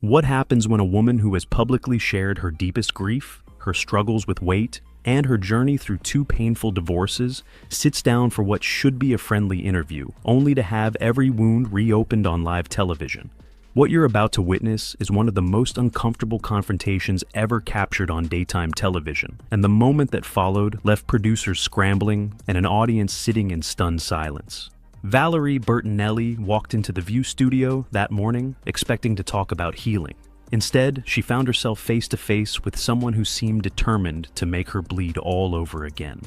What happens when a woman who has publicly shared her deepest grief, her struggles with weight, and her journey through two painful divorces sits down for what should be a friendly interview, only to have every wound reopened on live television? What you're about to witness is one of the most uncomfortable confrontations ever captured on daytime television, and the moment that followed left producers scrambling and an audience sitting in stunned silence. Valerie Bertinelli walked into the View studio that morning expecting to talk about healing. Instead, she found herself face to face with someone who seemed determined to make her bleed all over again.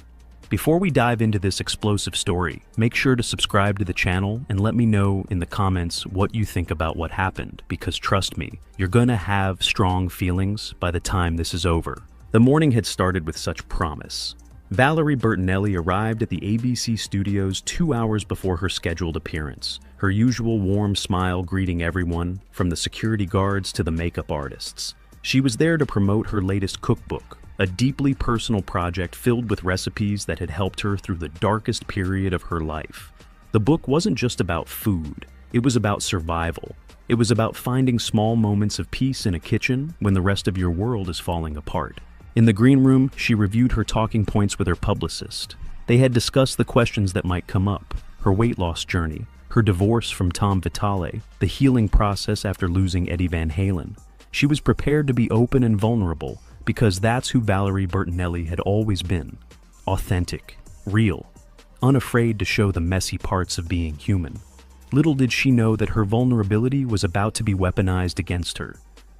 Before we dive into this explosive story, make sure to subscribe to the channel and let me know in the comments what you think about what happened, because trust me, you're gonna have strong feelings by the time this is over. The morning had started with such promise. Valerie Bertinelli arrived at the ABC studios 2 hours before her scheduled appearance, her usual warm smile greeting everyone, from the security guards to the makeup artists. She was there to promote her latest cookbook, a deeply personal project filled with recipes that had helped her through the darkest period of her life. The book wasn't just about food, it was about survival. It was about finding small moments of peace in a kitchen when the rest of your world is falling apart. In the green room, she reviewed her talking points with her publicist. They had discussed the questions that might come up: her weight loss journey, her divorce from Tom Vitale, the healing process after losing Eddie Van Halen. She was prepared to be open and vulnerable because that's who Valerie Bertinelli had always been: authentic, real, unafraid to show the messy parts of being human. Little did she know that her vulnerability was about to be weaponized against her.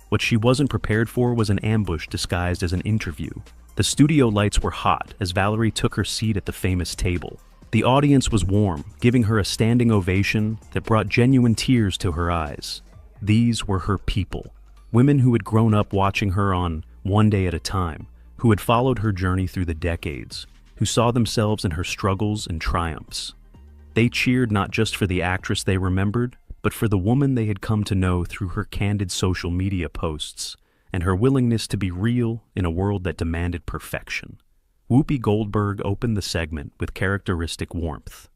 What she wasn't prepared for was an ambush disguised as an interview. The studio lights were hot as Valerie took her seat at the famous table. The audience was warm, giving her a standing ovation that brought genuine tears to her eyes. These were her people, women who had grown up watching her on One Day at a Time, who had followed her journey through the decades, who saw themselves in her struggles and triumphs. They cheered not just for the actress they remembered, but for the woman they had come to know through her candid social media posts and her willingness to be real in a world that demanded perfection. Whoopi Goldberg opened the segment with characteristic warmth.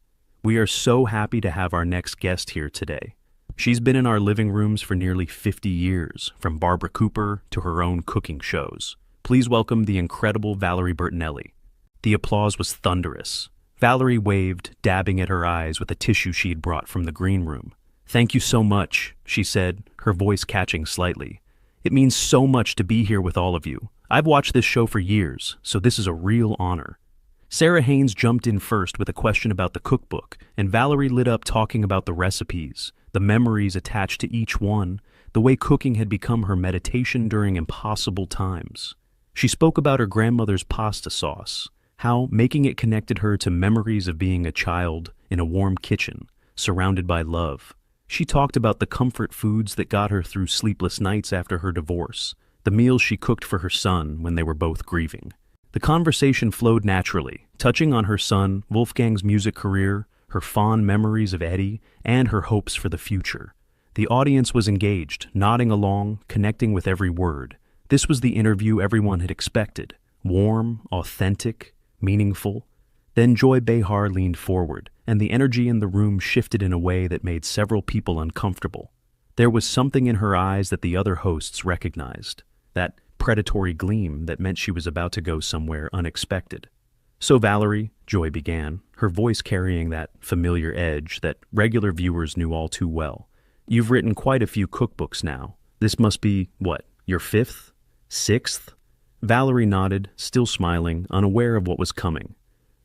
"We are so happy to have our next guest here today. She's been in our living rooms for nearly 50 years, from Barbara Cooper to her own cooking shows. Please welcome the incredible Valerie Bertinelli." The applause was thunderous. Valerie waved, dabbing at her eyes with a tissue she'd brought from the green room. "Thank you so much," she said, her voice catching slightly. "It means so much to be here with all of you. I've watched this show for years, so this is a real honor." Sarah Haynes jumped in first with a question about the cookbook, and Valerie lit up talking about the recipes, the memories attached to each one, the way cooking had become her meditation during impossible times. She spoke about her grandmother's pasta sauce, how making it connected her to memories of being a child in a warm kitchen, surrounded by love. She talked about the comfort foods that got her through sleepless nights after her divorce, the meals she cooked for her son when they were both grieving. The conversation flowed naturally, touching on her son, Wolfgang's music career, her fond memories of Eddie, and her hopes for the future. The audience was engaged, nodding along, connecting with every word. This was the interview everyone had expected: warm, authentic, meaningful. Then Joy Behar leaned forward, and the energy in the room shifted in a way that made several people uncomfortable. There was something in her eyes that the other hosts recognized, that predatory gleam that meant she was about to go somewhere unexpected. "So Valerie," Joy began, her voice carrying that familiar edge that regular viewers knew all too well, "you've written quite a few cookbooks now. This must be, what, your fifth? Sixth?" Valerie nodded, still smiling, unaware of what was coming.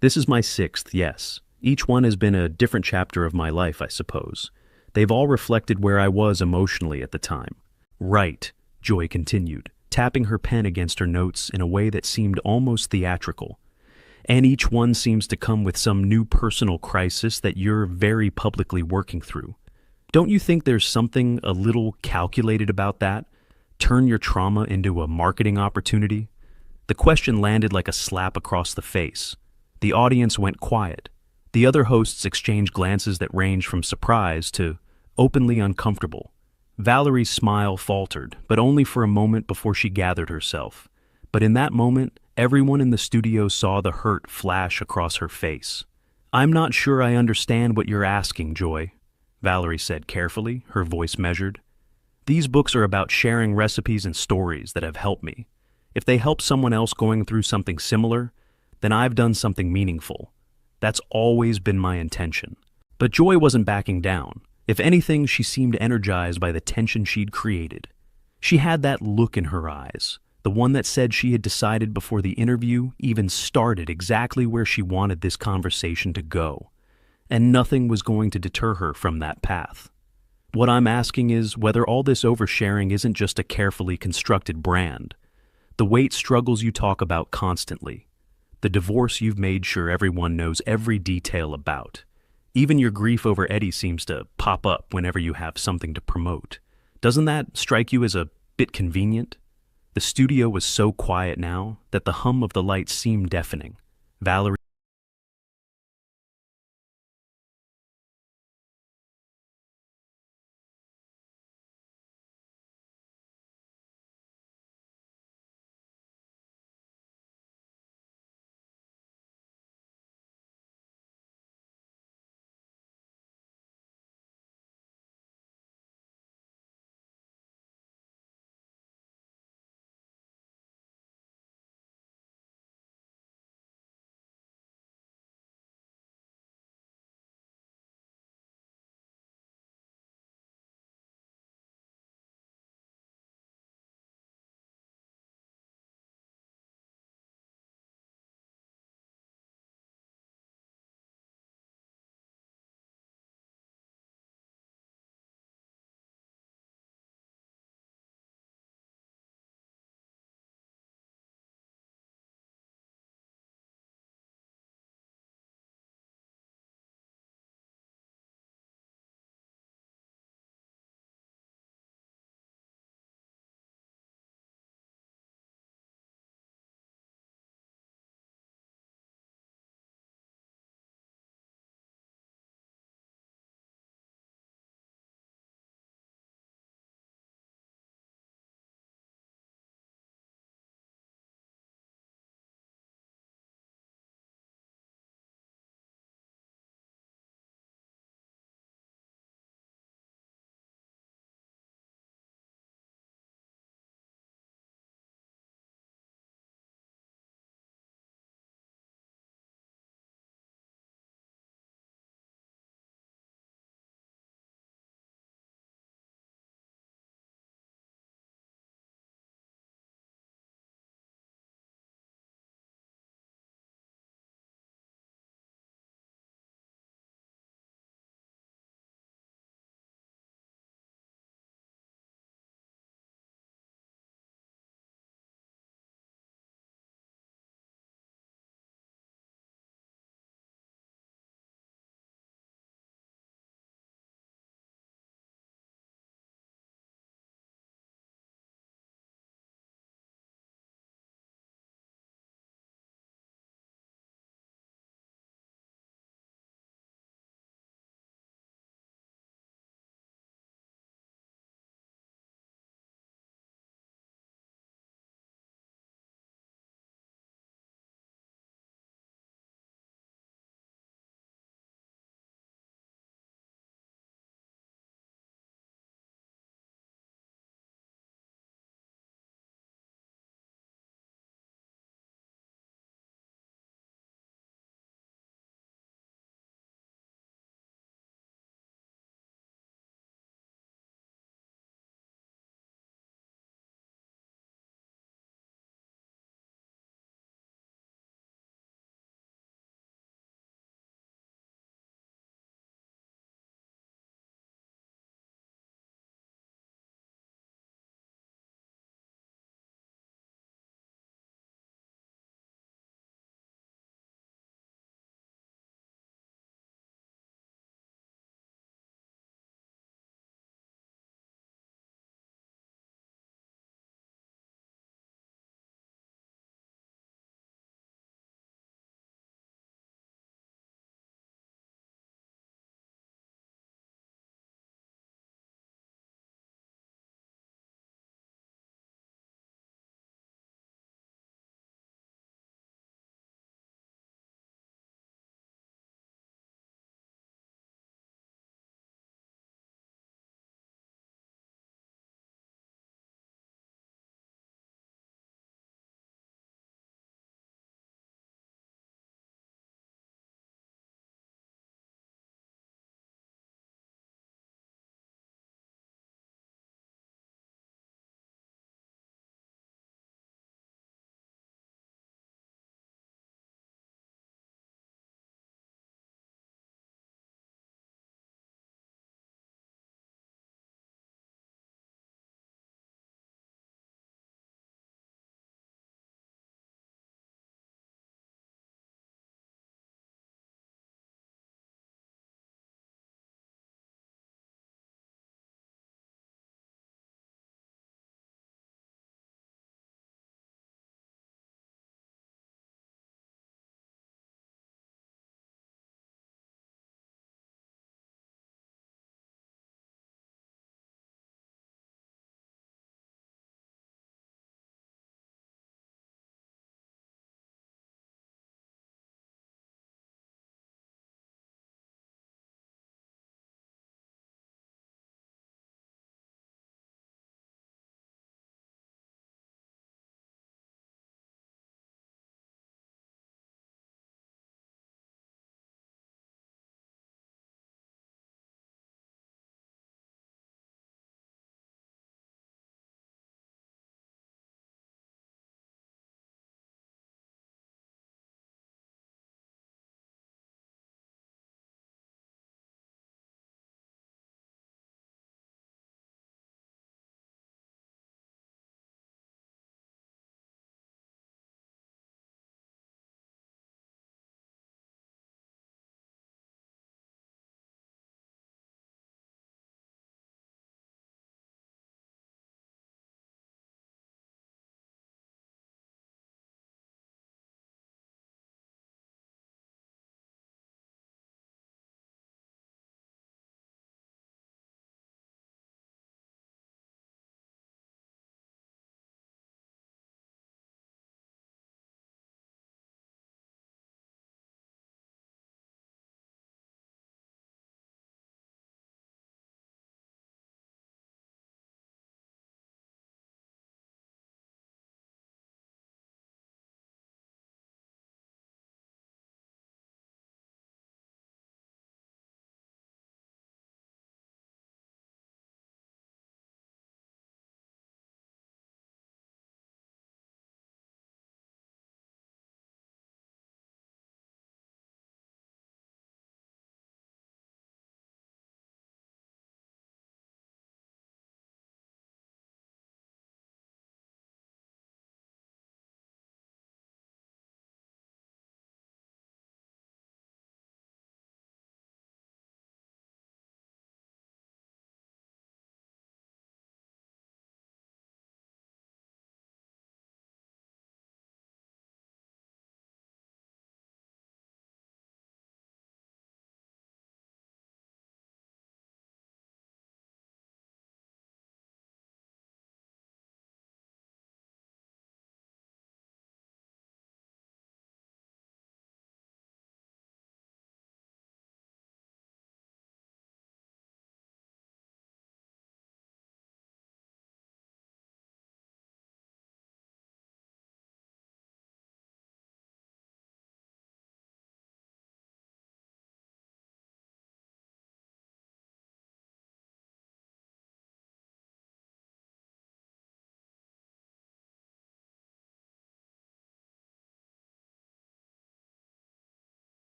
"This is my sixth, yes. Each one has been a different chapter of my life, I suppose. They've all reflected where I was emotionally at the time." "Right," Joy continued, tapping her pen against her notes in a way that seemed almost theatrical. "And each one seems to come with some new personal crisis that you're very publicly working through. Don't you think there's something a little calculated about that? Turn your trauma into a marketing opportunity?" The question landed like a slap across the face. The audience went quiet. The other hosts exchanged glances that ranged from surprise to openly uncomfortable. Valerie's smile faltered, but only for a moment before she gathered herself. But in that moment, everyone in the studio saw the hurt flash across her face. "I'm not sure I understand what you're asking, Joy," Valerie said carefully, her voice measured. These books are about sharing recipes and stories that have helped me. If they help someone else going through something similar, then I've done something meaningful. That's always been my intention. But Joy wasn't backing down. If anything, she seemed energized by the tension she'd created. She had that look in her eyes, the one that said she had decided before the interview even started exactly where she wanted this conversation to go, and nothing was going to deter her from that path. What I'm asking is whether all this oversharing isn't just a carefully constructed brand. The weight struggles you talk about constantly. The divorce you've made sure everyone knows every detail about. Even your grief over Eddie seems to pop up whenever you have something to promote. Doesn't that strike you as a bit convenient? The studio was so quiet now that the hum of the lights seemed deafening. Valerie